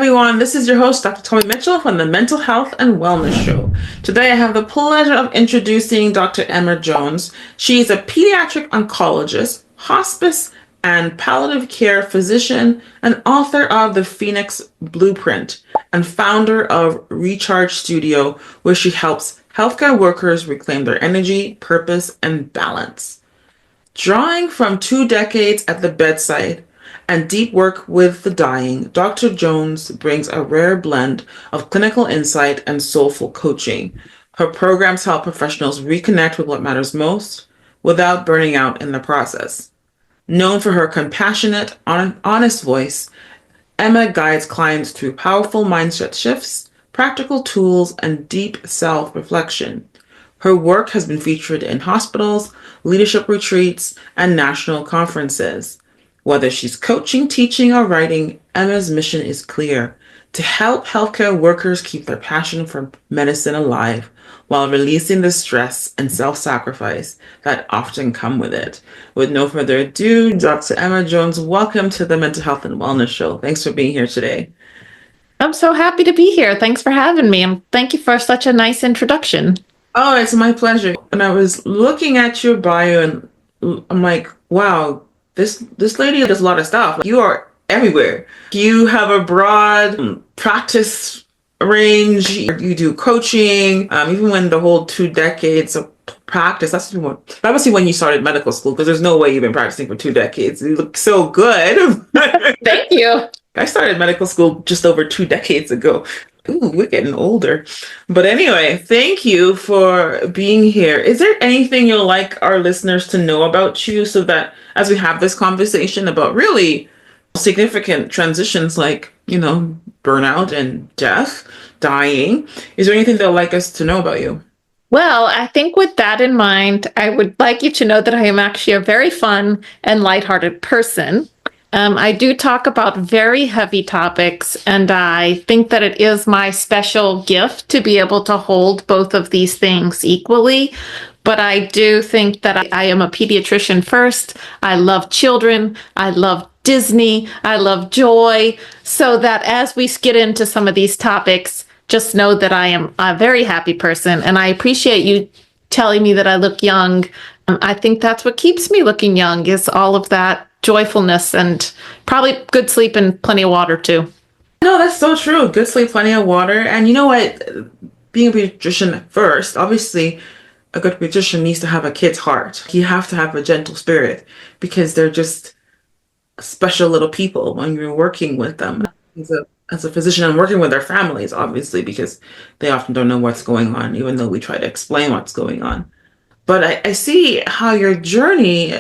everyone. This is your host, Dr. Tomi Mitchell from the Mental Health and Wellness Show. Today, I have the pleasure of introducing Dr. Emma Jones. She is a pediatric oncologist, hospice, and palliative care physician, and author of The Phoenix Blueprint, and founder of Recharge Studio, where she helps healthcare workers reclaim their energy, purpose, and balance. Drawing from 2 decades at the bedside and deep work with the dying, Dr. Jones brings a rare blend of clinical insight and soulful coaching. Her programs help professionals reconnect with what matters most without burning out in the process. Known for her compassionate, honest voice, Emma guides clients through powerful mindset shifts, practical tools, and deep self-reflection. Her work has been featured in hospitals, leadership retreats, and national conferences. Whether she's coaching, teaching, or writing, Emma's mission is clear: to help healthcare workers keep their passion for medicine alive while releasing the stress and self-sacrifice that often come with it. With no further ado, Dr. Emma Jones, welcome to the Mental Health and Wellness Show. Thanks for being here today. I'm so happy to be here. Thanks for having me, and thank you for such a nice introduction. Oh, it's my pleasure. When I was looking at your bio, and I'm like, wow, this lady does a lot of stuff. You are everywhere. You have a broad practice range. You do coaching, even when the whole 2 decades of practice. That's obviously when you started medical school, because there's no way you've been practicing for 2 decades. You look so good. Thank you. I started medical school just over 2 decades ago. Ooh, we're getting older. But anyway, thank you for being here. Is there anything you'll like our listeners to know about you, so that as we have this conversation about really significant transitions like, burnout and death, dying, is there anything they'll like us to know about you? Well, I think with that in mind, I would like you to know that I am actually a very fun and lighthearted person. I do talk about very heavy topics, and I think that it is my special gift to be able to hold both of these things equally. But I do think that I am a pediatrician first. I love children. I love Disney. I love joy. So that as we get into some of these topics, just know that I am a very happy person, and I appreciate you telling me that I look young. I think that's what keeps me looking young, is all of that joyfulness, and probably good sleep and plenty of water too. No, that's so true. Good sleep, plenty of water. And you know what? Being a pediatrician first, obviously, a good pediatrician needs to have a kid's heart. You have to have a gentle spirit, because they're just special little people when you're working with them. As a physician, I'm working with their families, obviously, because they often don't know what's going on, even though we try to explain what's going on. But I see how your journey,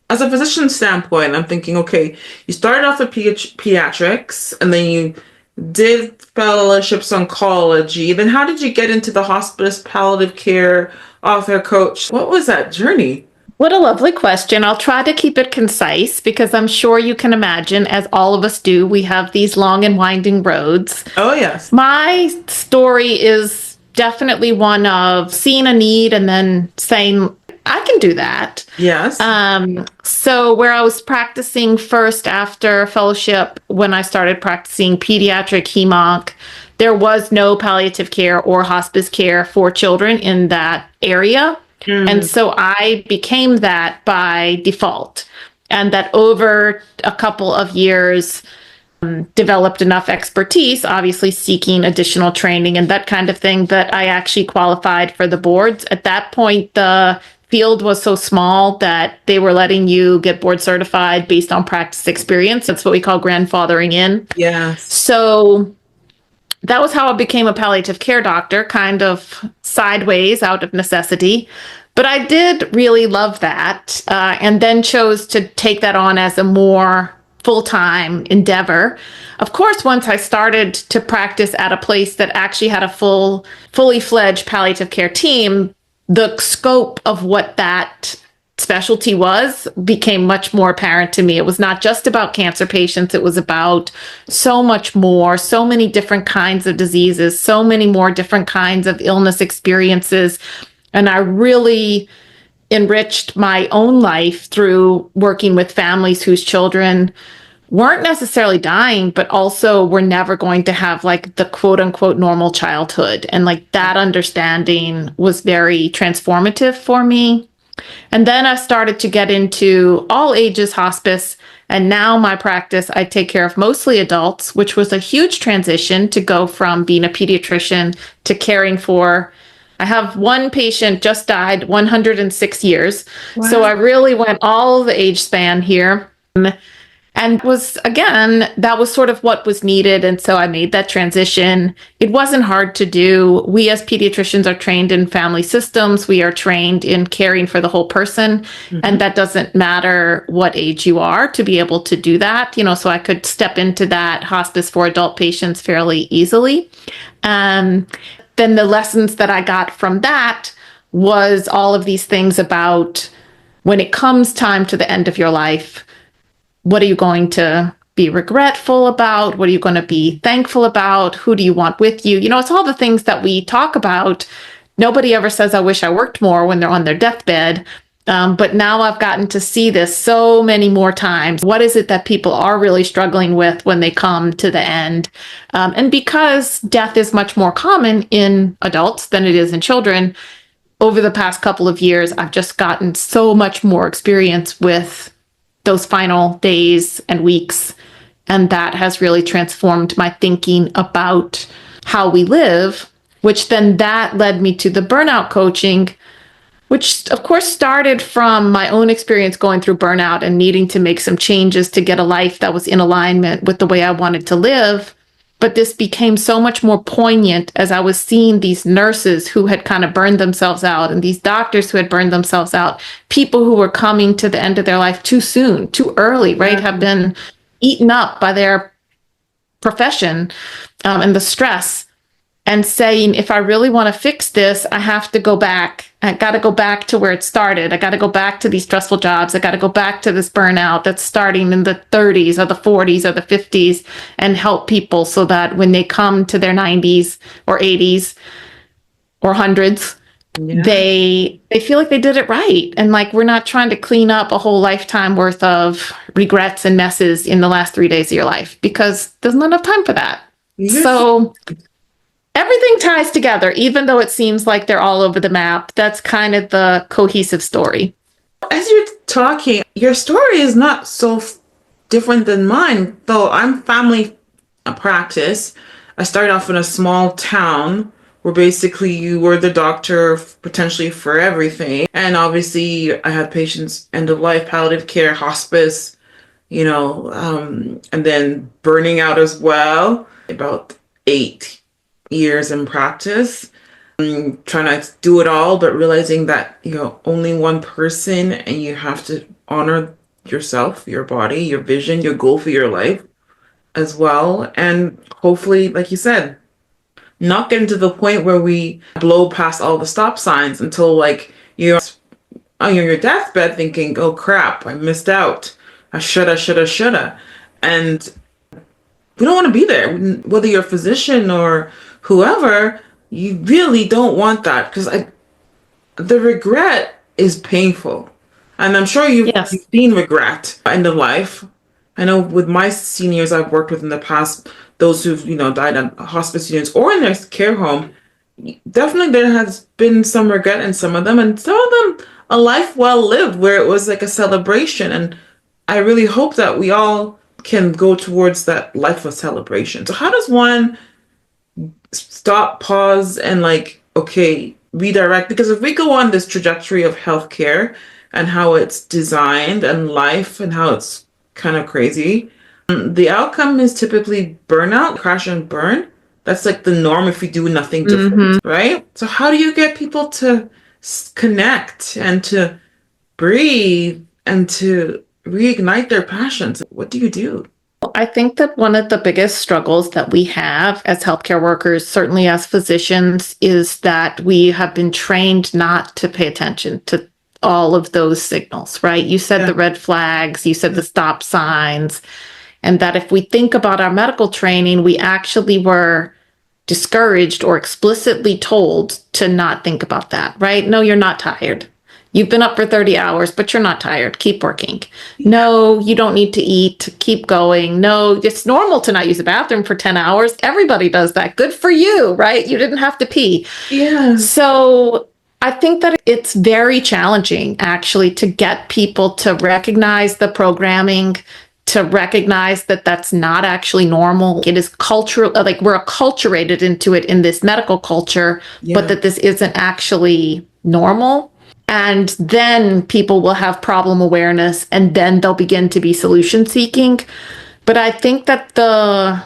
as a physician standpoint, I'm thinking, okay, you started off with pediatrics, and then you did fellowships oncology. Then how did you get into the hospice, palliative care, author, coach? What was that journey? What a lovely question. I'll try to keep it concise, because I'm sure you can imagine, as all of us do, we have these long and winding roads. Oh, yes. My story is definitely one of seeing a need and then saying, I can do that. Yes. So where I was practicing first after fellowship, when I started practicing pediatric hemonc, there was no palliative care or hospice care for children in that area. And so I became that by default. And that over a couple of years, developed enough expertise, obviously seeking additional training and that kind of thing, that I actually qualified for the boards. At that point, the field was so small that they were letting you get board certified based on practice experience. That's what we call grandfathering in. Yes. So that was how I became a palliative care doctor, kind of sideways out of necessity. But I did really love that, and then chose to take that on as a more full-time endeavor. Of course, once I started to practice at a place that actually had a fully fledged palliative care team, the scope of what that specialty was became much more apparent to me. It was not just about cancer patients. It was about so much more, so many different kinds of diseases, so many more different kinds of illness experiences. And I really enriched my own life through working with families whose children weren't necessarily dying, but also were never going to have like the quote unquote normal childhood. And like that understanding was very transformative for me. And then I started to get into all ages hospice. And now my practice, I take care of mostly adults, which was a huge transition to go from being a pediatrician to caring for. I have one patient just died, 106 years. Wow. So I really went all the age span here. And was, again, that was sort of what was needed. And so I made that transition. It wasn't hard to do. We as pediatricians are trained in family systems. We are trained in caring for the whole person. Mm-hmm. And that doesn't matter what age you are to be able to do that. So I could step into that hospice for adult patients fairly easily. Then the lessons that I got from that was all of these things about when it comes time to the end of your life, what are you going to be regretful about? What are you going to be thankful about? Who do you want with you? It's all the things that we talk about. Nobody ever says, I wish I worked more when they're on their deathbed. But now I've gotten to see this so many more times. What is it that people are really struggling with when they come to the end? And because death is much more common in adults than it is in children, over the past couple of years, I've just gotten so much more experience with those final days and weeks. And that has really transformed my thinking about how we live, which then that led me to the burnout coaching, which of course started from my own experience going through burnout and needing to make some changes to get a life that was in alignment with the way I wanted to live. But this became so much more poignant as I was seeing these nurses who had kind of burned themselves out and these doctors who had burned themselves out, people who were coming to the end of their life too soon, too early, right? Yeah. Have been eaten up by their profession and the stress, and saying, if I really want to fix this, I have to go back. I got to go back to where it started. I got to go back to these stressful jobs. I got to go back to this burnout that's starting in the 30s or the 40s or the 50s and help people so that when they come to their 90s or 80s or hundreds, yeah, they feel like they did it right. And like, we're not trying to clean up a whole lifetime worth of regrets and messes in the last 3 days of your life, because there's not enough time for that. Yes. So everything ties together, even though it seems like they're all over the map. That's kind of the cohesive story. As you're talking, your story is not so different than mine, though I'm family practice. I started off in a small town where basically you were the doctor potentially for everything. And obviously I had patients end of life, palliative care, hospice, and then burning out as well. About 8 years in practice, trying to do it all, but realizing that you're only one person and you have to honor yourself, your body, your vision, your goal for your life as well. And hopefully, like you said, not getting to the point where we blow past all the stop signs until like you're on your deathbed thinking, oh crap, I missed out. I shoulda. And we don't want to be there, whether you're a physician or whoever. You really don't want that, because the regret is painful. And I'm sure you've seen regret end of life. I know with my seniors I've worked with in the past, those who've, died on hospice units or in their care home, definitely there has been some regret in some of them, and some of them a life well lived where it was like a celebration. And I really hope that we all can go towards that life of celebration. So how does one stop, pause, and redirect? Because if we go on this trajectory of healthcare and how it's designed and life and how it's kind of crazy, the outcome is typically burnout, crash and burn. That's like the norm if we do nothing different, right? So how do you get people to connect and to breathe and to reignite their passions? What do you do? I think that one of the biggest struggles that we have as healthcare workers, certainly as physicians, is that we have been trained not to pay attention to all of those signals, right? You said the red flags, you said the stop signs, and that if we think about our medical training, we actually were discouraged or explicitly told to not think about that, right? No, you're not tired. You've been up for 30 hours, but you're not tired. Keep working. No, you don't need to eat. Keep going. No, it's normal to not use the bathroom for 10 hours. Everybody does that. Good for you, right? You didn't have to pee. Yeah. So I think that it's very challenging actually to get people to recognize the programming, to recognize that that's not actually normal. It is cultural, like we're acculturated into it in this medical culture, but that this isn't actually normal. And then people will have problem awareness and then they'll begin to be solution seeking. But I think that the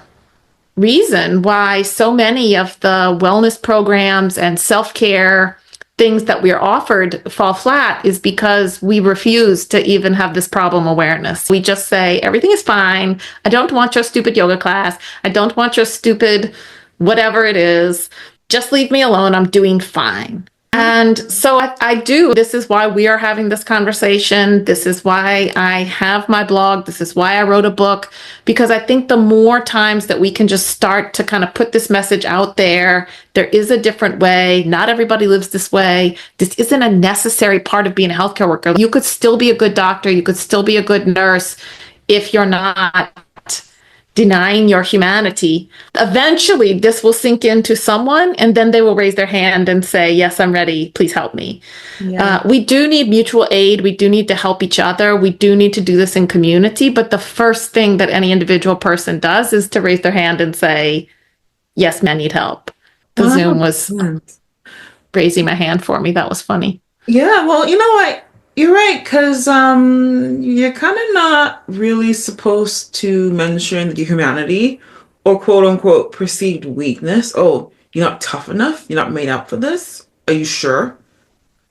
reason why so many of the wellness programs and self-care things that we are offered fall flat is because we refuse to even have this problem awareness. We just say, everything is fine. I don't want your stupid yoga class. I don't want your stupid whatever it is. Just leave me alone. I'm doing fine. And so I do. This is why we are having this conversation. This is why I have my blog. This is why I wrote a book, because I think the more times that we can just start to kind of put this message out there, there is a different way. Not everybody lives this way. This isn't a necessary part of being a healthcare worker. You could still be a good doctor. You could still be a good nurse if you're not denying your humanity. Eventually, this will sink into someone, and then they will raise their hand and say, yes, I'm ready. Please help me. Yeah. We do need mutual aid. We do need to help each other. We do need to do this in community. But the first thing that any individual person does is to raise their hand and say, yes, I need help. The Zoom was raising my hand for me. That was funny. Yeah, well, you know what? You're right, because you're kind of not really supposed to mention your humanity or quote unquote perceived weakness. Oh, you're not tough enough? You're not made up for this? Are you sure?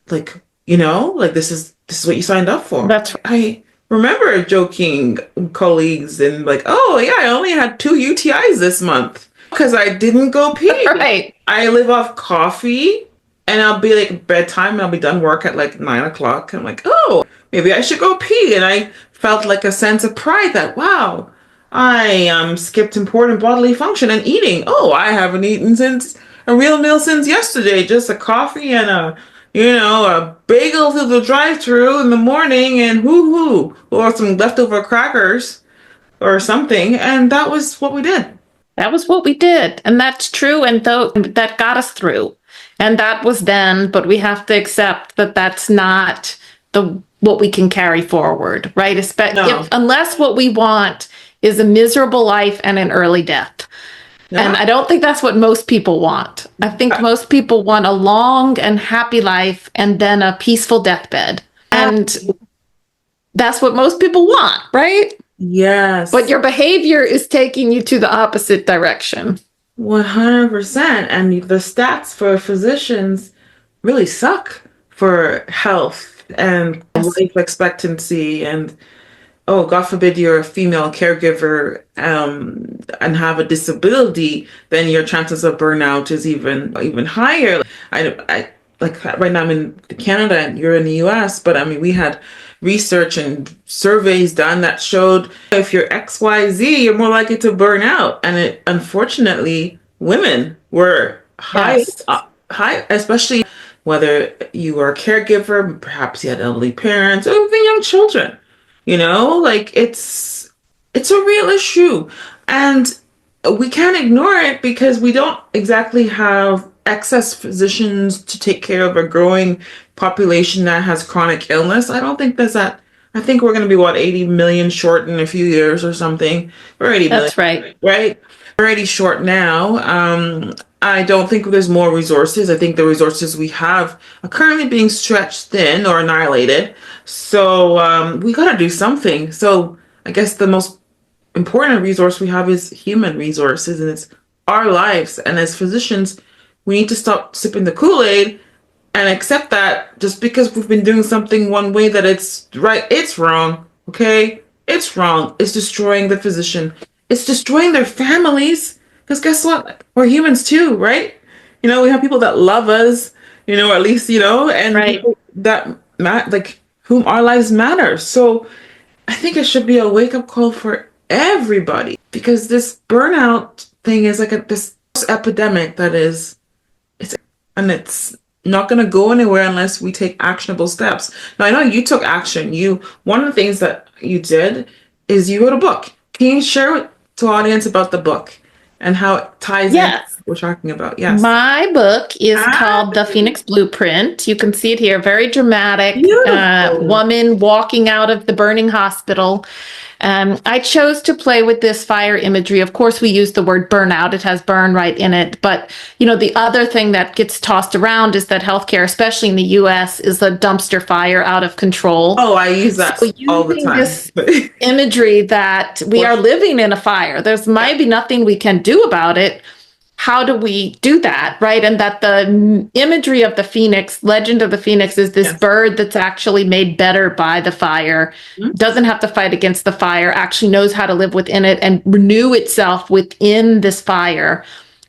Like, like this is what you signed up for. That's right. I remember joking colleagues and like, oh yeah, I only had 2 UTIs this month because I didn't go pee. Right. I live off coffee. And I'll be like bedtime and I'll be done work at like 9 o'clock. I'm like, oh, maybe I should go pee. And I felt like a sense of pride that, wow, I skipped important bodily function and eating. Oh, I haven't eaten since a real meal since yesterday. Just a coffee and a bagel through the drive-through in the morning and woo-hoo, or some leftover crackers or something. And that was what we did. That was what we did. And that's true. And that got us through. And that was then, but we have to accept that that's not what we can carry forward, right? Unless what we want is a miserable life and an early death. Yeah. And I don't think that's what most people want. I think most people want a long and happy life and then a peaceful deathbed. And that's what most people want, right? Yes. But your behavior is taking you to the opposite direction. 100%. And the stats for physicians really suck for health and life expectancy. And, oh, God forbid you're a female caregiver and have a disability, then your chances of burnout is even higher. I like right now I'm in Canada and you're in the US, but I mean, we had research and surveys done that showed if you're XYZ, you're more likely to burn out. And unfortunately, women were high, especially whether you were a caregiver, perhaps you had elderly parents, or even young children. Like it's a real issue. And we can't ignore it because we don't exactly have excess physicians to take care of a growing population that has chronic illness. I don't think there's that. I think we're going to be 80 million short in a few years or something. We're 80 million. That's right. Right? We're already short now. I don't think there's more resources. I think the resources we have are currently being stretched thin or annihilated. So we got to do something. So I guess the most important resource we have is human resources, and it's our lives. And as physicians, we need to stop sipping the Kool-Aid and accept that just because we've been doing something one way that it's right, it's wrong, okay? It's wrong. It's destroying the physician. It's destroying their families. Because guess what? We're humans too, right? We have people that love us, or at least, and right. people that whom our lives matter. So I think it should be a wake-up call for everybody, because this burnout thing is like this epidemic that is, it's not going to go anywhere unless we take actionable steps. Now, I know you took action. One of the things that you did is you wrote a book. Can you share with the audience about the book and how it ties in Yes. what we're talking about? Yes. My book is Ah, called The Phoenix Blueprint. You can see it here. Very dramatic beautiful. woman walking out of the burning hospital. I chose to play with this fire imagery. Of course, we use the word burnout. It has burn right in it. But, the other thing that gets tossed around is that healthcare, especially in the US, is a dumpster fire out of control. Oh, I use that So all the using time. this imagery that we are living in a fire, there's maybe nothing we can do about it. How do we do that, right? And that the imagery of the phoenix, legend of the phoenix, is this bird that's actually made better by the fire, doesn't have to fight against the fire, actually knows how to live within it and renew itself within this fire.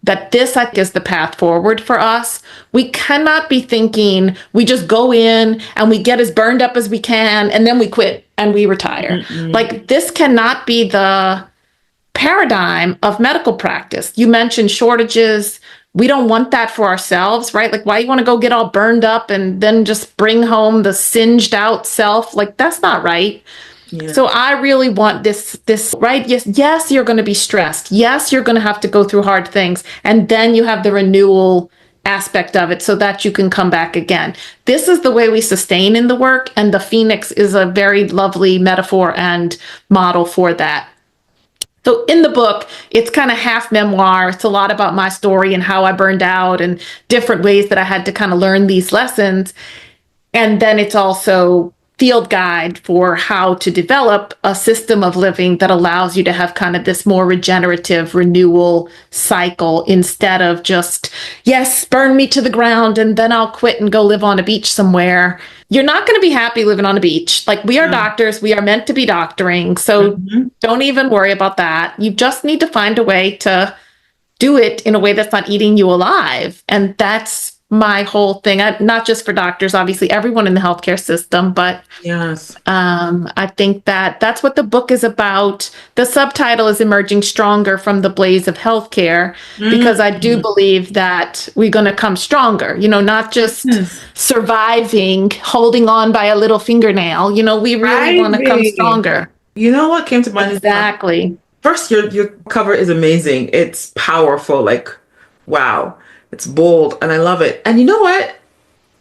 That this, I think, is the path forward for us. We cannot be thinking we just go in and we get as burned up as we can and then we quit and we retire. Like, this cannot be the paradigm of medical practice. You mentioned shortages. We don't want that for ourselves, right? Like, why you want to go get all burned up and then just bring home the singed out self? Like, that's not right. Yeah. So I really want this, right? Yes, you're going to be stressed. Yes, you're going to have to go through hard things. And then you have the renewal aspect of it so that you can come back again. This is the way we sustain in the work. And the Phoenix is a very lovely metaphor and model for that. So in the book, it's kind of half memoir. It's a lot about my story and how I burned out and different ways that I had to kind of learn these lessons. And then it's also field guide for how to develop a system of living that allows you to have kind of this more regenerative renewal cycle instead of just, yes, burn me to the ground and then I'll quit and go live on a beach somewhere. You're not going to be happy living on a beach. Like, we are doctors. We are meant to be doctoring. So don't even worry about that. You just need to find a way to do it in a way that's not eating you alive. And that's my whole thing. Not just for doctors, obviously, everyone in the healthcare system, but yes, I think that's what the book is about. The subtitle is Emerging Stronger from the Blaze of Healthcare, because I do believe that we're going to come stronger, not just surviving, holding on by a little fingernail. We really want to come stronger. You know what came to mind? Exactly. First, your cover is amazing. It's powerful. Like, wow. It's bold and I love it. And you know what?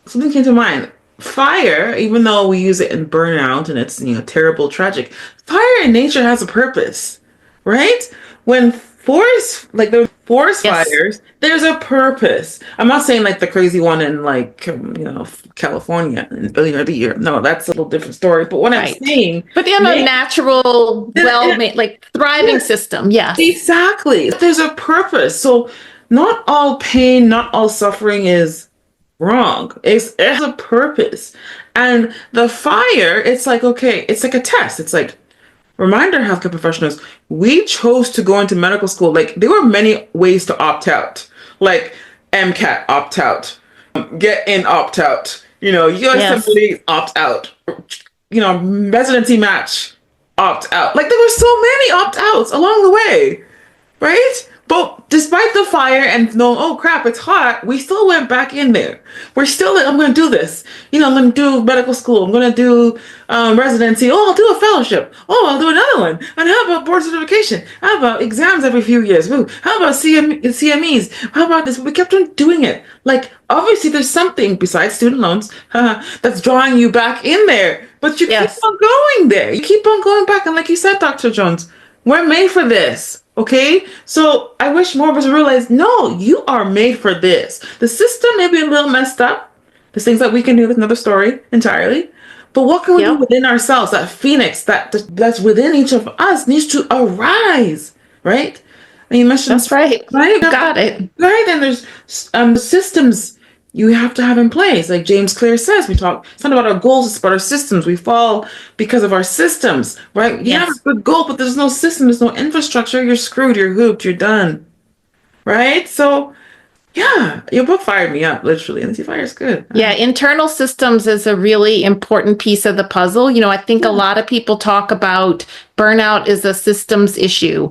Something came to mind. Fire, even though we use it in Burnout and it's, terrible, tragic, fire in nature has a purpose, right? When the forest fires, there's a purpose. I'm not saying like the crazy one in California earlier the year. No, that's a little different story. But what I'm saying, but they have a natural, well-made, like thriving system. Yes, exactly. There's a purpose. So not all pain, not all suffering is wrong. It has a purpose. And the fire, it's like, okay, it's like a test. It's like, reminder, healthcare professionals, we chose to go into medical school. Like, there were many ways to opt out. Like, MCAT, opt out. Get in, opt out. USMLE, opt out. Residency match, opt out. Like, there were so many opt outs along the way, right? But despite the fire and oh crap, it's hot, we still went back in there. We're still like, I'm going to do this. I'm going to do medical school. I'm going to do residency. Oh, I'll do a fellowship. Oh, I'll do another one. And how about board certification? How about exams every few years? Ooh, how about CMEs? How about this? We kept on doing it. Like, obviously, there's something besides student loans that's drawing you back in there. But you keep on going there. You keep on going back. And like you said, Dr. Jones, we're made for this. Okay, so I wish more of us realize, no, you are made for this. The system may be a little messed up. There's things that we can do. That's another story entirely. But what can we do within ourselves? That phoenix that's within each of us needs to arise, right? And you mentioned that's right. Right, got it. Right, and there's systems you have to have in place. Like James Clear says, it's not about our goals, it's about our systems. We fall because of our systems, right? You have a good goal, but there's no system, there's no infrastructure, you're screwed, you're hooped, you're done. Right? So, yeah, your book fired me up, literally. And fire is good. Yeah, internal systems is a really important piece of the puzzle. I think a lot of people talk about burnout is a systems issue.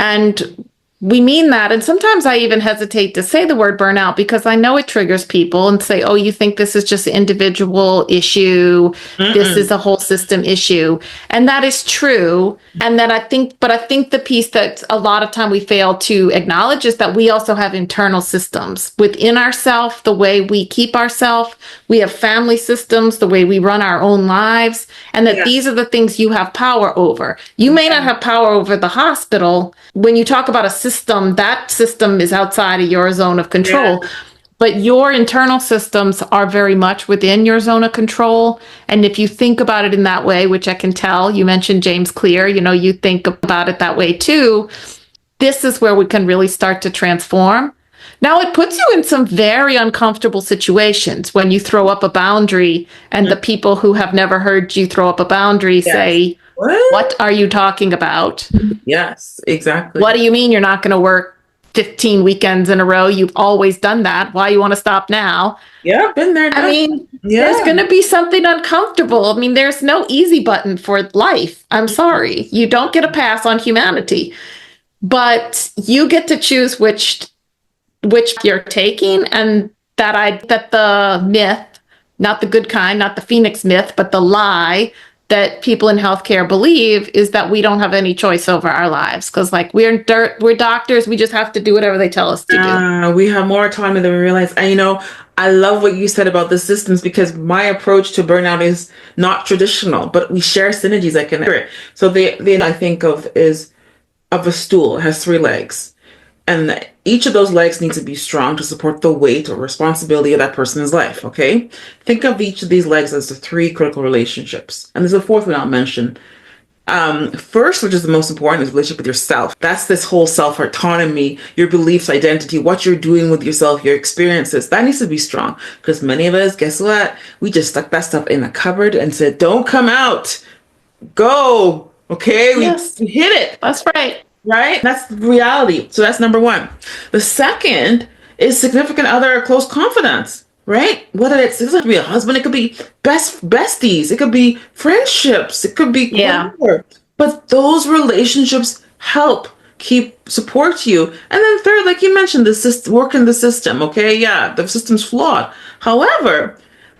And we mean that. And sometimes I even hesitate to say the word burnout because I know it triggers people and say, oh, you think this is just an individual issue. This is a whole system issue. And that is true. And then I think the piece that a lot of time we fail to acknowledge is that we also have internal systems within ourselves, the way we keep ourselves. We have family systems, the way we run our own lives, and that these are the things you have power over. You may not have power over the hospital. When you talk about a system, that system is outside of your zone of control. Yeah. But your internal systems are very much within your zone of control. And if you think about it in that way, which I can tell, you mentioned James Clear, you think about it that way too, this is where we can really start to transform. Now, it puts you in some very uncomfortable situations when you throw up a boundary and the people who have never heard you throw up a boundary say, what are you talking about? Yes, exactly. What do you mean you're not going to work 15 weekends in a row? You've always done that. Why you want to stop now? Yeah, been there. I mean, there's going to be something uncomfortable. I mean, there's no easy button for life. I'm sorry. You don't get a pass on humanity. But you get to choose which you're taking, and that the myth, not the good kind, not the Phoenix myth, but the lie that people in healthcare believe is that we don't have any choice over our lives because, like, we're doctors, we just have to do whatever they tell us to do. We have more autonomy than we realize. And I love what you said about the systems because my approach to burnout is not traditional, but we share synergies. I can hear it. So the I think of is of a stool. It has 3 legs. And each of those legs needs to be strong to support the weight or responsibility of that person's life, okay? Think of each of these legs as the 3 critical relationships. And there's a 4th one I'll mention. First, which is the most important, is relationship with yourself. That's this whole self-autonomy, your beliefs, identity, what you're doing with yourself, your experiences. That needs to be strong. Because many of us, guess what? We just stuck that stuff in a cupboard and said, don't come out. Go. Okay? Yes. We hit it. That's right. Right? That's the reality. So that's number 1. The second is significant other or close confidence, right? Whether it doesn't have to be a husband, it could be besties, it could be friendships, it could be whatever. But those relationships help support you. And then third, like you mentioned, the system, work in the system, okay? Yeah, the system's flawed. However,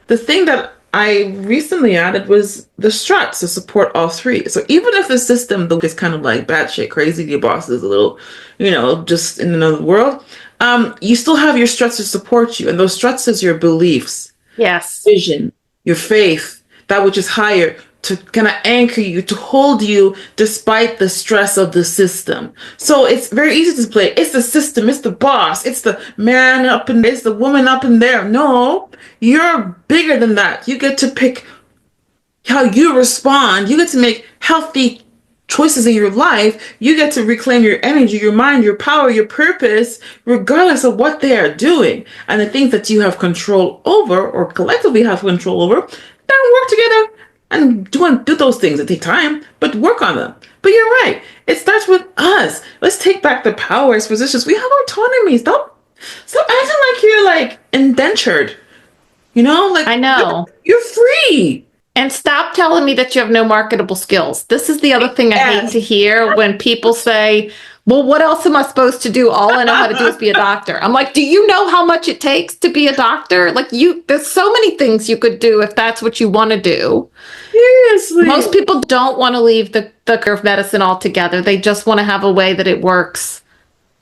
the thing that I recently added was the struts to support all 3. So even if the system is kind of like batshit crazy, your boss is a little, just in another world, you still have your struts to support you. And those struts is your beliefs, vision, your faith, that which is higher, to kind of anchor you, to hold you despite the stress of the system. So it's very easy to play. It's the system, it's the boss, it's the man up in there, it's the woman up in there. No, you're bigger than that. You get to pick how you respond. You get to make healthy choices in your life. You get to reclaim your energy, your mind, your power, your purpose, regardless of what they are doing. And the things that you have control over or collectively have control over, then work together and do those things that take time, but work on them. But you're right. It starts with us. Let's take back the power as physicians. We have autonomy. Stop acting like you're like indentured. I know. You're free. And stop telling me that you have no marketable skills. This is the other thing I hate to hear when people say, well, what else am I supposed to do? All I know how to do is be a doctor. I'm like, do you know how much it takes to be a doctor? Like, there's so many things you could do if that's what you want to do. Seriously. Most people don't want to leave the career of medicine altogether. They just want to have a way that it works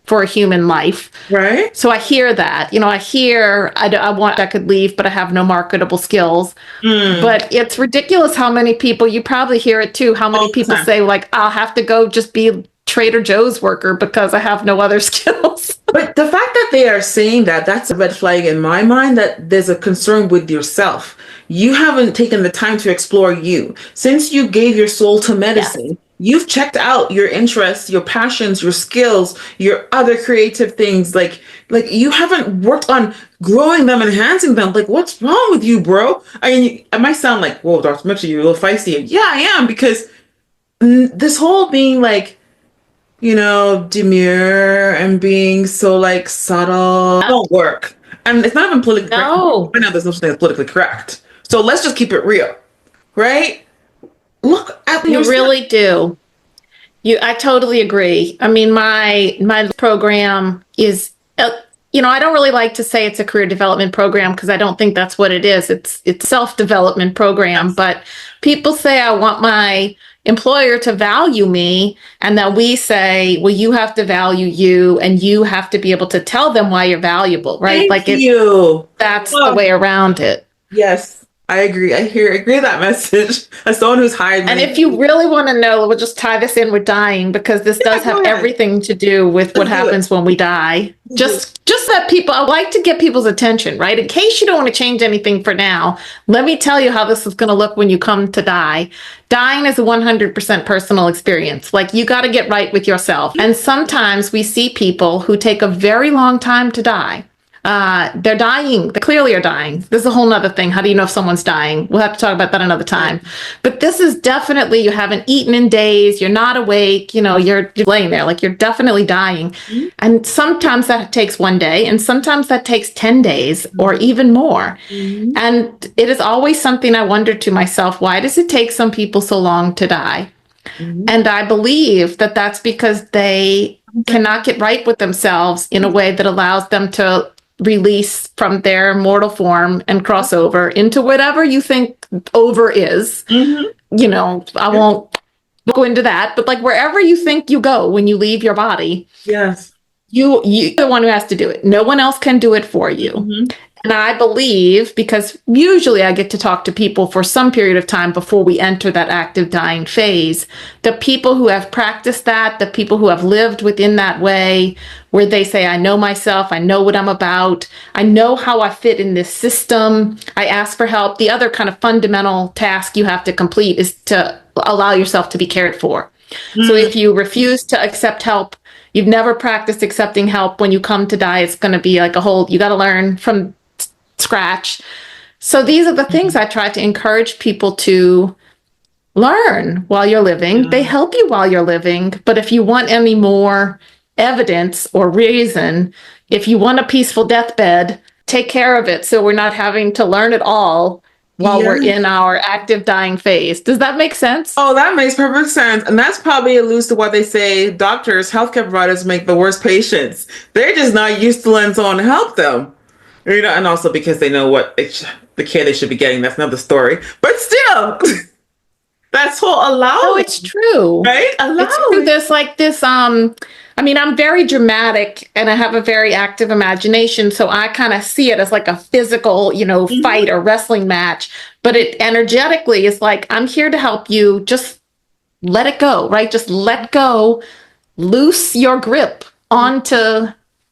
for a human life. Right. So I hear that. I could leave, but I have no marketable skills. But it's ridiculous how many people, you probably hear it too, how many people say, like, I'll have to go just be Trader Joe's worker because I have no other skills. But the fact that they are saying that's a red flag in my mind, that there's a concern with yourself. You haven't taken the time to explore you. Since you gave your soul to medicine, you've checked out your interests, your passions, your skills, your other creative things. Like you haven't worked on growing them, enhancing them. Like, what's wrong with you, bro? I mean, it might sound like, whoa, Dr. Mitchell, you're a little feisty. Yeah, I am, because this whole being like, demure and being so like subtle don't work. And it's not even politically correct. I know there's no such thing as politically correct. So let's just keep it real, right? Look at you really do. I totally agree. I mean, my program is, I don't really like to say it's a career development program because I don't think that's what it is. It's a self-development program, but people say I want my employer to value me, and that we say, well, you have to value you, and you have to be able to tell them why you're valuable, right? Thank you. That's the way around it. Yes, I agree. I agree with that message. As someone who's hired And many if you really want to know, we'll just tie this in with dying, because this does go have ahead. everything to do with what Let's do it. happens when we die. Let's Just that people, I like to get people's attention, right? In case you don't want to change anything for now, let me tell you how this is going to look when you come to die. Dying is a 100% personal experience. Like, you got to get right with yourself. And sometimes we see people who take a very long time to die. They're dying. They clearly are dying. This is a whole nother thing. How do you know if someone's dying? We'll have to talk about that another time. But this is definitely, you haven't eaten in days. You're not awake. You're laying there like you're definitely dying. Mm-hmm. And sometimes that takes 1 day, and sometimes that takes 10 days or even more. Mm-hmm. And it is always something I wonder to myself, why does it take some people so long to die? Mm-hmm. And I believe that that's because they cannot get right with themselves in a way that allows them to release from their mortal form and cross over into whatever you think over is. Mm-hmm. I won't go into that, but like wherever you think you go when you leave your body, yes, you're the one who has to do it. No one else can do it for you. Mm-hmm. And I believe, because usually I get to talk to people for some period of time before we enter that active dying phase, the people who have practiced that, the people who have lived within that way, where they say, I know myself, I know what I'm about, I know how I fit in this system, I ask for help. The other kind of fundamental task you have to complete is to allow yourself to be cared for. Mm. So if you refuse to accept help, you've never practiced accepting help, when you come to die, it's going to be like you got to learn from scratch. So these are the things I try to encourage people to learn while you're living. Yeah. They help you while you're living. But if you want any more evidence or reason, if you want a peaceful deathbed, take care of it so we're not having to learn it all while we're in our active dying phase. Does that make sense? Oh, that makes perfect sense. And that's probably alludes to what they say doctors, healthcare providers make the worst patients. They're just not used to letting someone help them. And also because they know what the care they should be getting. That's another story. But still, that's what allows. Oh, it's true. Right? It's true. There's like this, I'm very dramatic and I have a very active imagination. So I kind of see it as like a physical, mm-hmm. fight or wrestling match. But it energetically is like, I'm here to help you. Just let it go, right? Just let go, loose your grip onto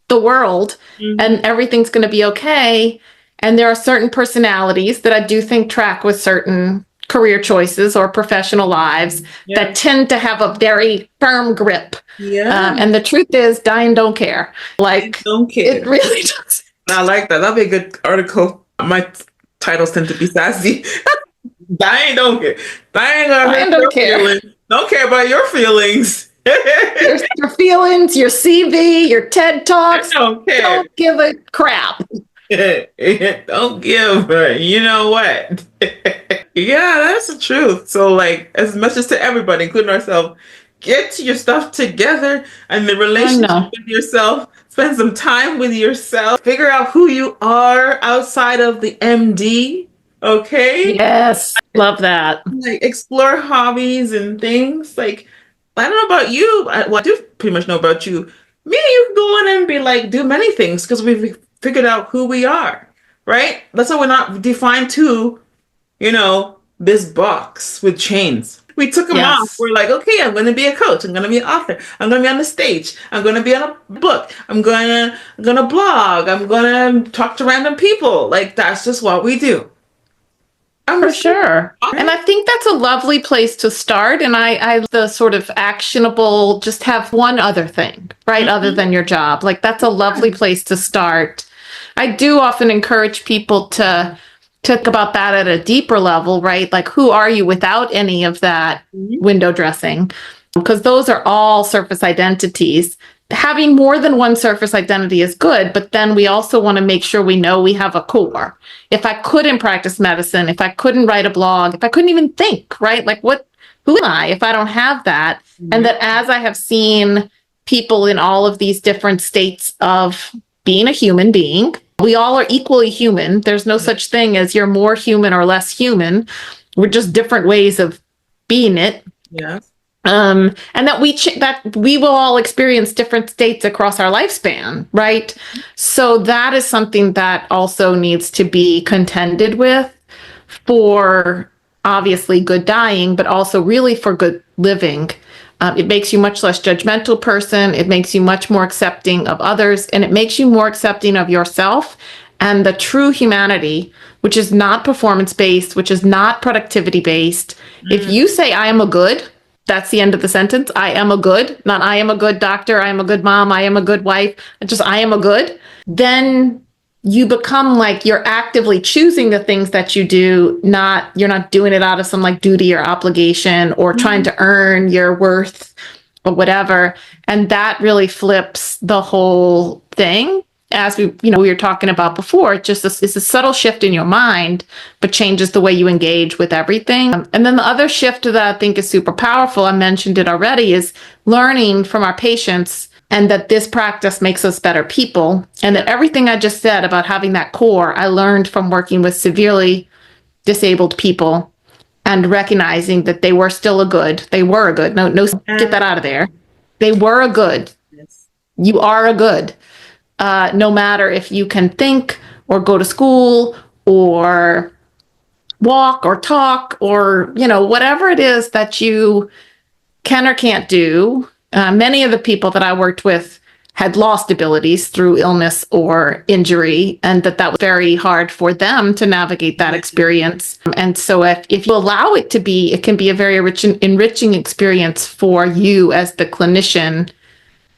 the world, mm-hmm. and everything's going to be okay. And there are certain personalities that I do think track with certain career choices or professional lives that tend to have a very firm grip. Yeah. And the truth is, dying don't care. Like, don't care. It really does. I like that. That'd be a good article. My titles tend to be sassy. Dying don't care. Dying don't care. Feelings. Don't care about your feelings. your feelings, your CV, your TED Talks. Don't care. Don't give a crap. Don't give her. You know what? Yeah, that's the truth. So, like, as much as to everybody, including ourselves, get your stuff together and the relationship with yourself. Spend some time with yourself. Figure out who you are outside of the MD. Okay? Yes. Love that. Like, explore hobbies and things. Like, I don't know about you. I do pretty much know about you. Me and you can go on and be like, do many things because we've figured out who we are, right? That's why we're not defined to, this box with chains. We took them off. We're like, okay, I'm going to be a coach. I'm going to be an author. I'm going to be on the stage. I'm going to be on a book. I'm going to blog. I'm going to talk to random people. Like, that's just what we do. For sure. And I think that's a lovely place to start. And I the sort of actionable, just have one other thing, right? Mm-hmm. Other than your job. Like, that's a lovely place to start. I do often encourage people to think about that at a deeper level, right? Like, who are you without any of that window dressing? Because those are all surface identities. Having more than one surface identity is good, but then we also want to make sure we know we have a core. If I couldn't practice medicine, if I couldn't write a blog, if I couldn't even think, right? Like, what who am I if I don't have that? And that as I have seen people in all of these different states of being a human being, we all are equally human. There's no such thing as you're more human or less human. We're just different ways of being it. Yeah. And that we will all experience different states across our lifespan, right? So that is something that also needs to be contended with for obviously good dying, but also really for good living. It makes you much less judgmental person. It makes you much more accepting of others, and it makes you more accepting of yourself and the true humanity, which is not performance based, which is not productivity based. If you say I am a good, that's the end of the sentence. I am a good, not I am a good doctor, I am a good mom, I am a good wife, just I am a good. Then you become like you're actively choosing the things that you do, you're not doing it out of some like duty or obligation or trying to earn your worth or whatever. And that really flips the whole thing. As we were talking about before, it's a subtle shift in your mind, but changes the way you engage with everything. And then the other shift that I think is super powerful, I mentioned it already, is learning from our patients, and that this practice makes us better people. And that everything I just said about having that core, I learned from working with severely disabled people and recognizing that they were still a good. They were a good. No, get that out of there. They were a good. Yes. You are a good. No matter if you can think or go to school or walk or talk or, whatever it is that you can or can't do. Many of the people that I worked with had lost abilities through illness or injury, and that was very hard for them to navigate that experience. And so if you allow it to be, it can be a very enriching experience for you as the clinician.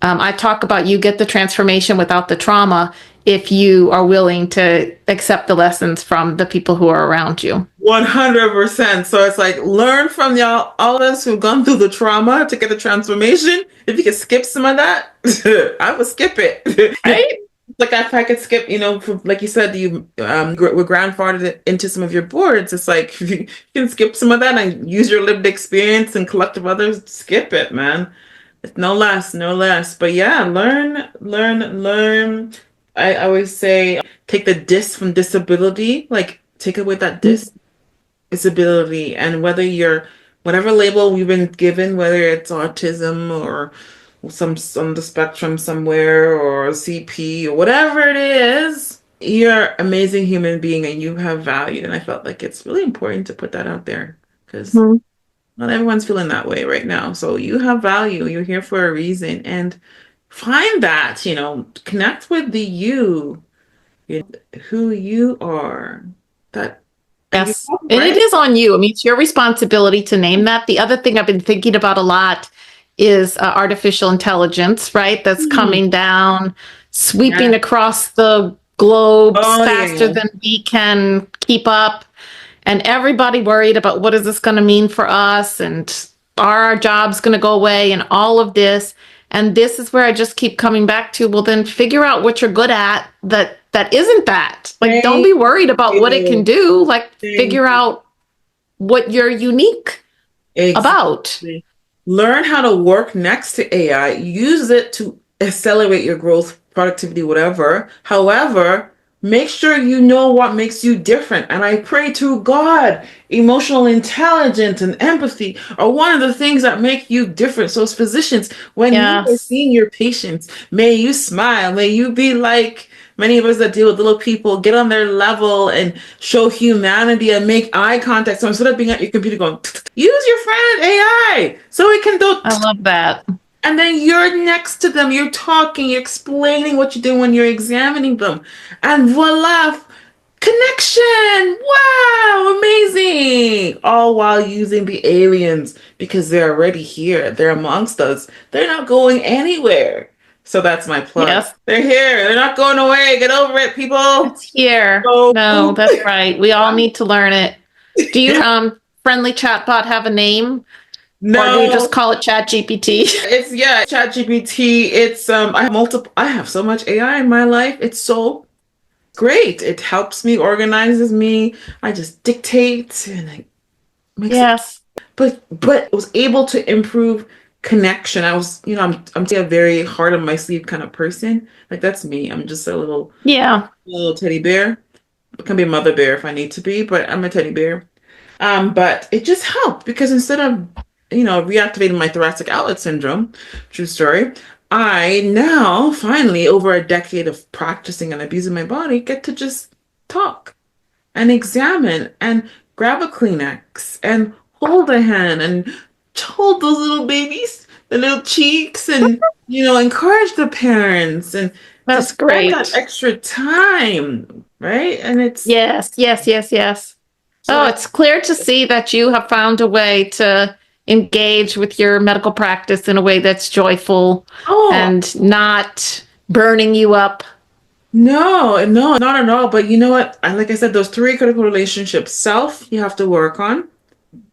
I talk about you get the transformation without the trauma if you are willing to accept the lessons from the people who are around you. 100%. So it's like learn from y'all, all of us who've gone through the trauma to get the transformation. If you could skip some of that, I would skip it. Right? Like if I could skip, like you said, you were grandfathered into some of your boards. It's like if you can skip some of that and use your lived experience and collective others, skip it, man. It's no less, no less. But yeah, learn. I always say take the dis from disability, like take away that disability, and whatever label we've been given, whether it's autism or some on the spectrum somewhere or CP or whatever it is, you're an amazing human being and you have value. And I felt like it's really important to put that out there because not everyone's feeling that way right now. So you have value. You're here for a reason, and find that, connect with who you are. That Yes. And it is on you. I mean, it's your responsibility to name that. The other thing I've been thinking about a lot is artificial intelligence, right? That's coming down, sweeping across the globe faster than we can keep up. And everybody worried about what is this going to mean for us, and are our jobs going to go away, and all of this. And this is where I just keep coming back to, well, then figure out what you're good at that isn't that. Like, don't be worried about what it can do. Like, figure out what you're unique about. Learn how to work next to AI. Use it to accelerate your growth, productivity, whatever. However, make sure you know what makes you different. And I pray to God, emotional intelligence and empathy are one of the things that make you different. So as physicians, when you are seeing your patients, may you smile. May you be like many of us that deal with little people, get on their level and show humanity and make eye contact. So instead of being at your computer going, use your friend AI so it can do. I love that. And then you're next to them, you're talking, you're explaining what you're doing when you're examining them. And voila, connection. Wow, amazing. All while using the aliens because they're already here. They're amongst us. They're not going anywhere. So that's my plug. Yes. They're here. They're not going away. Get over it, people. It's here. No, that's right. We all need to learn it. Do you, friendly chatbot, have a name? No. Or do you just call it ChatGPT? It's ChatGPT. It's I have so much AI in my life. It's so great. It helps me, organizes me. I just dictate and it makes it. but was able to improve connection. I was, I'm a very heart on my sleeve kind of person. Like that's me. I'm just Yeah. little teddy bear. I can be a mother bear if I need to be, but I'm a teddy bear. But it just helped because instead of, reactivating my thoracic outlet syndrome, true story, I now finally, over a decade of practicing and abusing my body, get to just talk and examine and grab a Kleenex and hold a hand and hold those little babies, the little cheeks, and encourage the parents and to That's spend that great. extra time, right? And it's Yes, yes, yes, yes. so Oh, I it's clear to see that you have found a way to engage with your medical practice in a way that's joyful oh and not burning you up. no, no, not at all. But you know what? Like I said, those three critical relationships: self, you have to work on;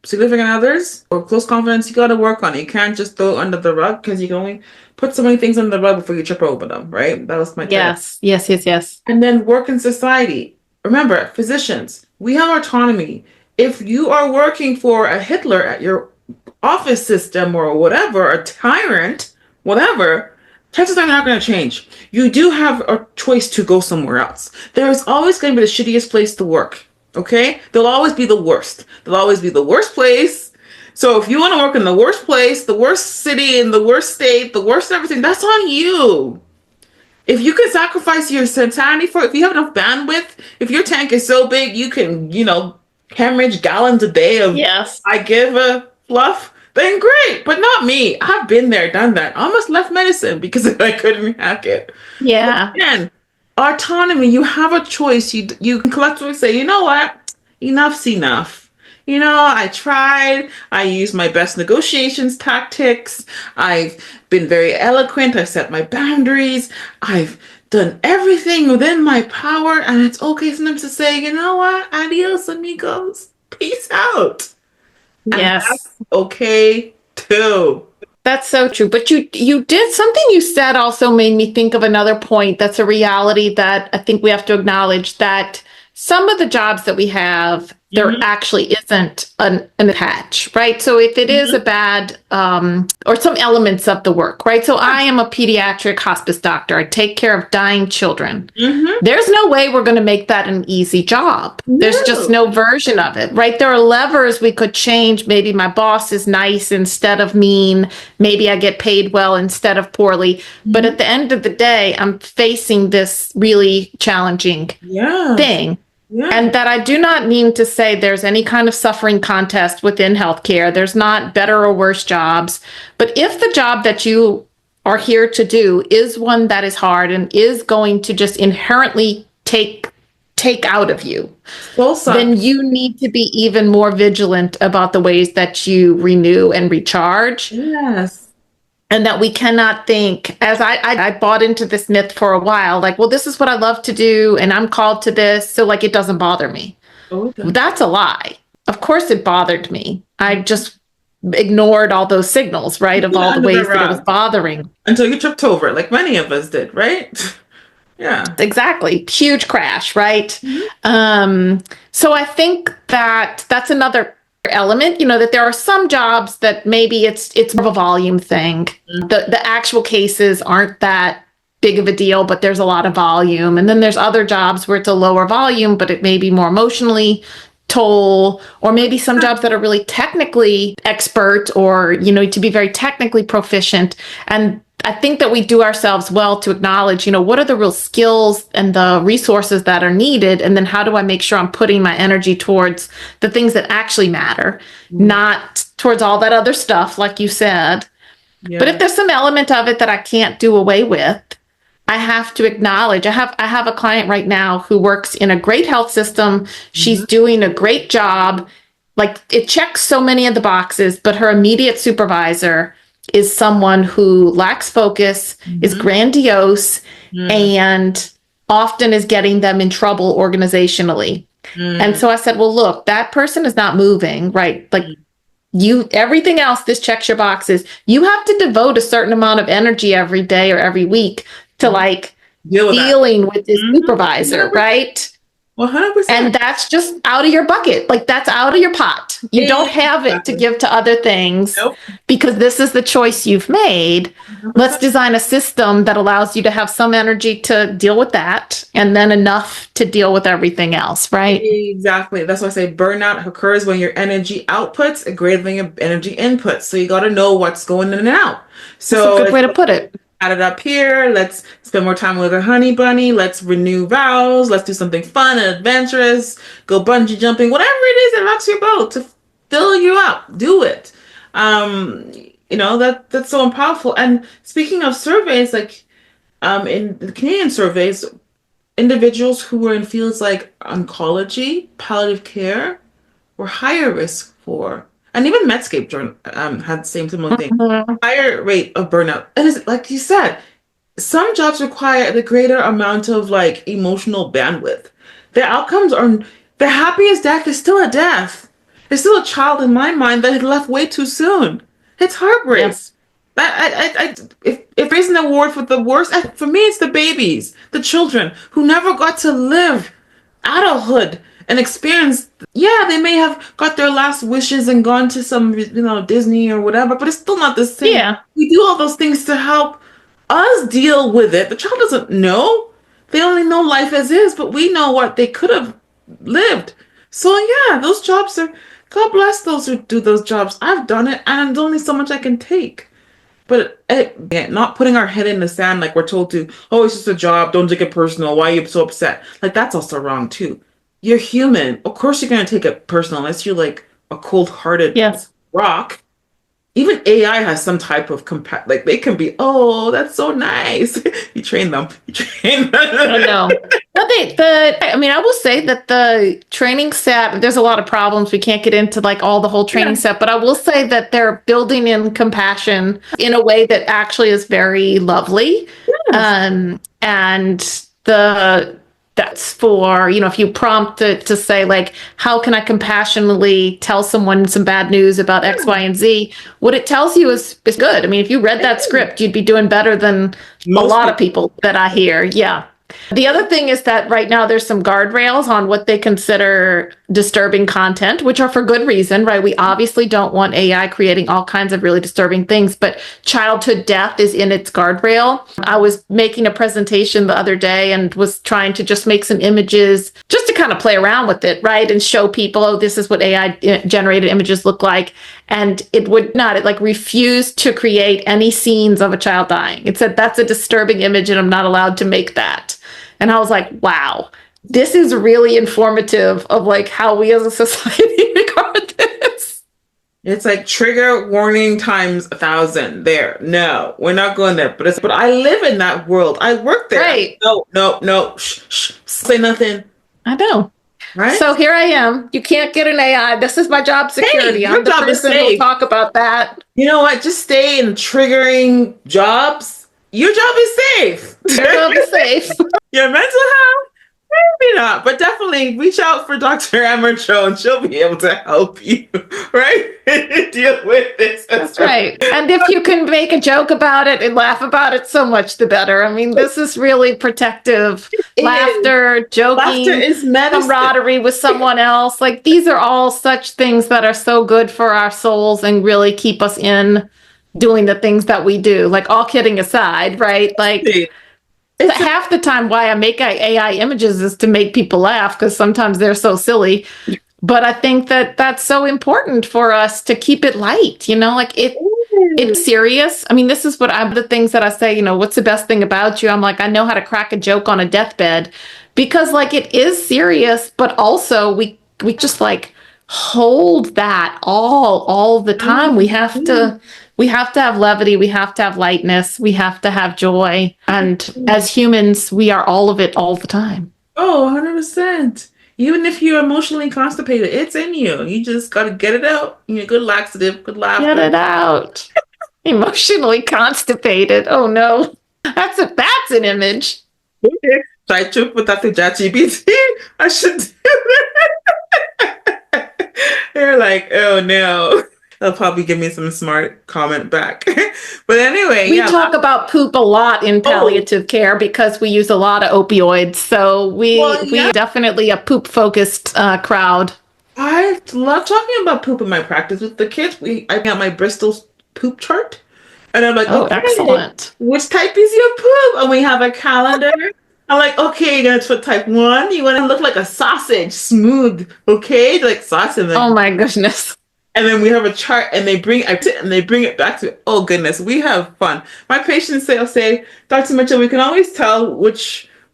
significant others or close confidence, you got to work on it. You can't just throw it under the rug because you can only put so many things under the rug before you trip over them, right? That was my title. Yes, yes, yes, yes. And then work in society. Remember, physicians, we have autonomy. If you are working for a Hitler at your office system or whatever, a tyrant, whatever, chances are you're not going to change. You do have a choice to go somewhere else. There is always going to be the shittiest place to work. Okay? They'll always be the worst. They'll always be the worst place. So if you want to work in the worst place, the worst city, in the worst state, the worst everything, that's on you. If you can sacrifice your sanity for it, if you have enough bandwidth, if your tank is so big you can, hemorrhage gallons a day of Yes. I give a fluff, then great. But not me. I've been there, done that. I almost left medicine because I couldn't hack it. Yeah. Again, autonomy, you have a choice. You can collectively say, you know what? Enough's enough. I tried. I used my best negotiations tactics. I've been very eloquent. I've set my boundaries. I've done everything within my power. And it's okay sometimes to say, you know what? Adios, amigos. Peace out. And Yes. that's okay too. That's so true. But you did something you said also made me think of another point that's a reality that I think we have to acknowledge that some of the jobs that we have, there actually isn't an patch, right? So if it is a bad, or some elements of the work, right? So I am a pediatric hospice doctor. I take care of dying children. There's no way we're going to make that an easy job. There's just no version of it, right? There are levers we could change. Maybe my boss is nice instead of mean. Maybe I get paid well instead of poorly. But at the end of the day, I'm facing this really challenging thing. Yeah. And that I do not mean to say there's any kind of suffering contest within healthcare. There's not better or worse jobs. But if the job that you are here to do is one that is hard and is going to just inherently take out of you, then you need to be even more vigilant about the ways that you renew and recharge. Yes. And that we cannot think, as I bought into this myth for a while, like, well, this is what I love to do and I'm called to this, so like it doesn't bother me. That's a lie. Of course it bothered me. I just ignored all those signals, right, of all the ways that it was bothering. Until you tripped over it, like many of us did, right? Yeah. Exactly. Huge crash, right? So I think that that's another element, that there are some jobs that maybe it's more of a volume thing. The actual cases aren't that big of a deal, but there's a lot of volume. And then there's other jobs where it's a lower volume, but it may be more emotionally toll, or maybe some jobs that are really technically expert or, to be very technically proficient. And I think that we do ourselves well to acknowledge, what are the real skills and the resources that are needed? And then how do I make sure I'm putting my energy towards the things that actually matter, not towards all that other stuff, like you said. Yeah. But if there's some element of it that I can't do away with, I have to acknowledge. I have a client right now who works in a great health system. She's doing a great job. Like, it checks so many of the boxes, but her immediate supervisor is someone who lacks focus, is grandiose, and often is getting them in trouble organizationally. And so I said, well, look, that person is not moving, right? Like, everything else, this checks your boxes. You have to devote a certain amount of energy every day or every week to like dealing with this supervisor, right? 100%. And that's just out of your bucket. Like that's out of your pot. You don't have it to Exactly. give to other things Nope. because this is the choice you've made. Let's 100%. design a system that allows you to have some energy to deal with that and then enough to deal with everything else, right? Exactly. That's why I say burnout occurs when your energy outputs are greater than your energy inputs. So you got to know what's going in and out. That's a So good it's way to put it. add it up here. Let's spend more time with a honey bunny. Let's renew vows. Let's do something fun and adventurous. Go bungee jumping. Whatever it is that rocks your boat to fill you up. Do it. Um, that's so powerful. And speaking of surveys, like in the Canadian surveys, individuals who were in fields like oncology, palliative care, were higher risk for, and even Medscape had the same similar thing, Mhm. higher rate of burnout. And it's, like you said, some jobs require the greater amount of like emotional bandwidth. The outcomes are the happiest death is still a death. There's still a child in my mind that had left way too soon. It's heartbreak. Yeah. That if there's an award for the worst, for me it's the babies, the children who never got to live adulthood and experience. Yeah, they may have got their last wishes and gone to some Disney or whatever, but it's still not the same. Yeah. We do all those things to help us deal with it. The child doesn't know. They only know life as is, but we know what they could have lived. So yeah, those jobs are, God bless those who do those jobs. I've done it, and there's only so much I can take. But not putting our head in the sand like we're told to. Oh, it's just a job. Don't take it personal. Why are you so upset? Like that's also wrong too. You're human. Of course you're gonna take it personal unless you're like a cold-hearted Yes. rock. Even AI has some type of like they can be, oh, that's so nice. You train them. You train I them. know. But I mean, I will say that the training set, there's a lot of problems. We can't get into like all the whole training Yeah. set, but I will say that they're building in compassion in a way that actually is very lovely. Yes. And that's for, if you prompt it to say like, how can I compassionately tell someone some bad news about X, Y, and Z? What it tells you is good. I mean, if you read that script, you'd be doing better than a Most lot of people. people that I hear. Yeah. The other thing is that right now there's some guardrails on what they consider disturbing content, which are for good reason, right? We obviously don't want AI creating all kinds of really disturbing things, but childhood death is in its guardrail. I was making a presentation the other day and was trying to just make some images just to kind of play around with it, right? And show people, oh, this is what AI generated images look like. And it would not, it like refused to create any scenes of a child dying. It said, that's a disturbing image and I'm not allowed to make that. And I was like, wow, this is really informative of like how we as a society regard this. It's like trigger warning times 1,000. There, no, we're not going there. But I live in that world. I work there. Right. No, no, no. Shh, say nothing. I know. Right. So here I am. You can't get an AI. This is my job security. Hey, your I'm the job is person who'll safe. talk about that. You know what? Just stay in triggering jobs. Your job is safe. Your job is safe. Your mental health, maybe not, but definitely reach out for Dr. Emma Jones. She'll be able to help you, right? Deal with this. That's right. And if you can make a joke about it and laugh about it, so much the better. I mean, this is really protective. Laughter, joking, Laughter is medicine. camaraderie with someone else. Like these are all such things that are so good for our souls and really keep us in doing the things that we do. Like all kidding aside, right? Like half the time why I make AI images is to make people laugh because sometimes they're so silly. But I think that that's so important for us to keep it light, like it's serious. I mean, this is the things that I say, what's the best thing about you? I'm like, I know how to crack a joke on a deathbed because like it is serious, but also we just like hold that all the time. We have to have levity. We have to have lightness. We have to have joy. And as humans, we are all of it all the time. Oh, 100%. Even if you're emotionally constipated, it's in you. You just got to get it out. Good laxative, good laughter. Get it out. Emotionally constipated. Oh no. That's an image. Should I trip with Dr. ChatGPT? I should do that. They're like, oh no. They'll probably give me some smart comment back. But anyway, We yeah. talk about poop a lot in Oh, palliative care because we use a lot of opioids. So well, we yeah. definitely a poop focused crowd. I love talking about poop in my practice with the kids. I got my Bristol poop chart, and I'm like, Oh, okay, excellent. which type is your poop? And we have a calendar. I'm like, okay, you're gonna put type one. You want to look like a sausage, smooth, okay, like sausage. Oh my goodness. And then we have a chart, and they bring it back to. Oh goodness, we have fun. My patients say, "I'll say, Dr. Mitchell, we can always tell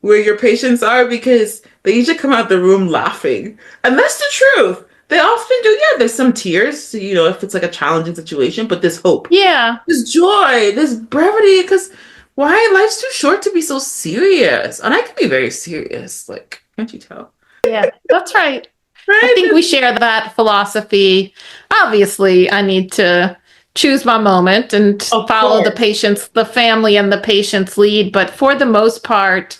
where your patients are because they usually come out the room laughing, and that's the truth. They often do. Yeah, there's some tears, if it's like a challenging situation, but there's hope, Yeah. there's joy, there's brevity. Because why life's too short to be so serious, and I can be very serious. Like, can't you tell? Yeah, that's right. I think Right? we share that philosophy. Obviously, I need to choose my moment and Of follow course. the family and the patient's lead. But for the most part,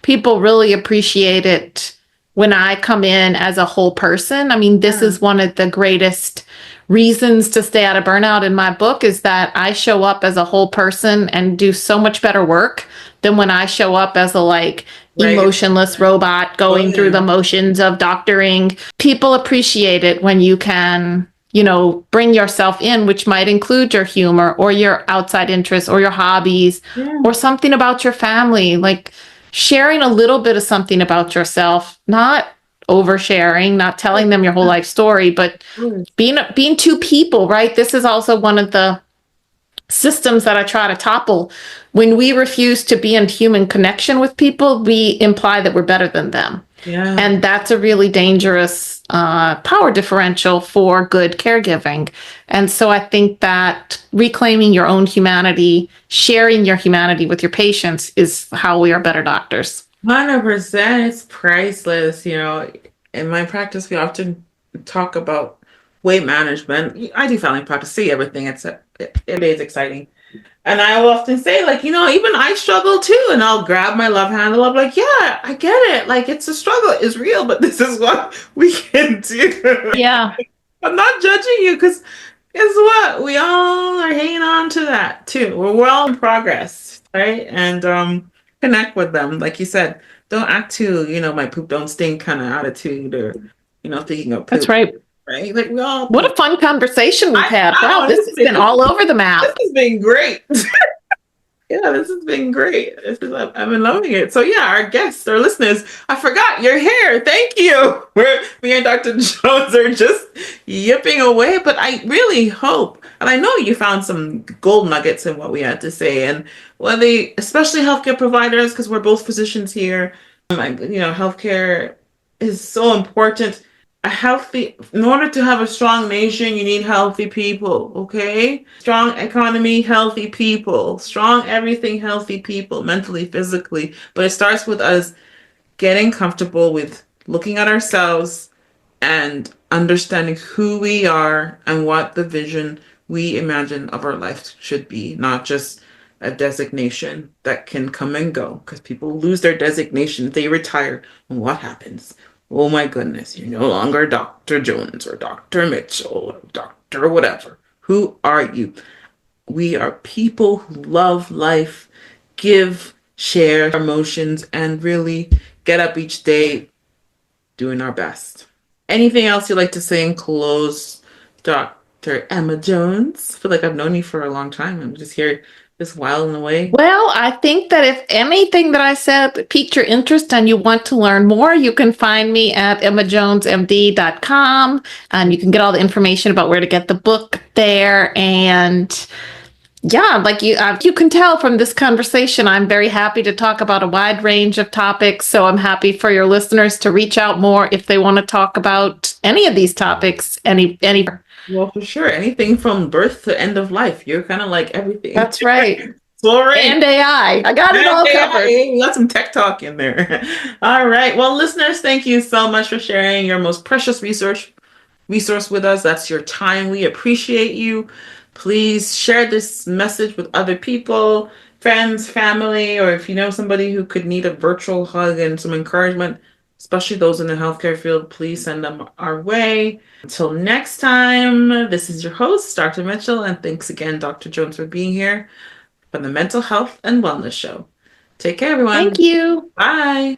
people really appreciate it when I come in as a whole person. I mean, this Yeah. is one of the greatest reasons to stay out of burnout in my book is that I show up as a whole person and do so much better work than when I show up as a Right. emotionless robot Oh going through yeah. the motions of doctoring. People appreciate it when you can, bring yourself in, which might include your humor or your outside interests or your hobbies Yeah. or something about your family, like sharing a little bit of something about yourself, not oversharing, not telling them your whole life story, but being two people, right? This is also one of the systems that I try to topple. When we refuse to be in human connection with people, we imply that we're better than them. Yeah. And that's a really dangerous power differential for good caregiving. And so I think that reclaiming your own humanity, sharing your humanity with your patients is how we are better doctors. 100%. It's priceless. In my practice, we often talk about weight management. I do family practice, see everything. It is exciting. And I will often say, like, even I struggle too. And I'll grab my love handle. I'm like, yeah, I get it. Like, it's a struggle. It's real, but this is what we can do. Yeah, I'm not judging you because guess what? We all are hanging on to that too. We're all in progress, right? And connect with them. Like you said, don't act too, my poop don't stink kind of attitude or, thinking of that's poop, right. right? Like we all What poop. a fun conversation we've had. I Wow, this has honestly, been all over the this map. has been great. Yeah, this has been great. I've been loving it. So yeah, our guests, our listeners, I forgot you're here. Thank you. Me and Dr. Jones are just yipping away, but I really hope, and I know you found some gold nuggets in what we had to say, and especially healthcare providers, because we're both physicians here. Healthcare is so important. In order to have a strong nation, you need healthy people, okay? Strong economy, healthy people, strong everything, healthy people, mentally, physically. But it starts with us getting comfortable with looking at ourselves and understanding who we are and what the vision we imagine of our life should be, not just a designation that can come and go because people lose their designation, they retire, and what happens? Oh my goodness, you're no longer Dr. Jones or Dr. Mitchell or Dr. whatever. Who are you? We are people who love life, give, share emotions, and really get up each day doing our best. Anything else you'd like to say in close, Dr. Emma Jones? I feel like I've known you for a long time. I'm just here, just whiling away. Well, I think that if anything that I said piqued your interest and you want to learn more, you can find me at emmajonesmd.com and you can get all the information about where to get the book there. And yeah, like you can tell from this conversation, I'm very happy to talk about a wide range of topics. So I'm happy for your listeners to reach out more if they want to talk about any of these topics. Any. Well, for sure. Anything from birth to end of life. You're kind of like everything. That's right. Sorry. And AI. I got it all covered. We got some tech talk in there. All right. Well, listeners, thank you so much for sharing your most precious resource with us. That's your time. We appreciate you. Please share this message with other people, friends, family, or if you know somebody who could need a virtual hug and some encouragement, especially those in the healthcare field, please send them our way. Until next time, this is your host, Dr. Mitchell, and thanks again, Dr. Jones, for being here for the Mental Health and Wellness Show. Take care, everyone. Thank you. Bye.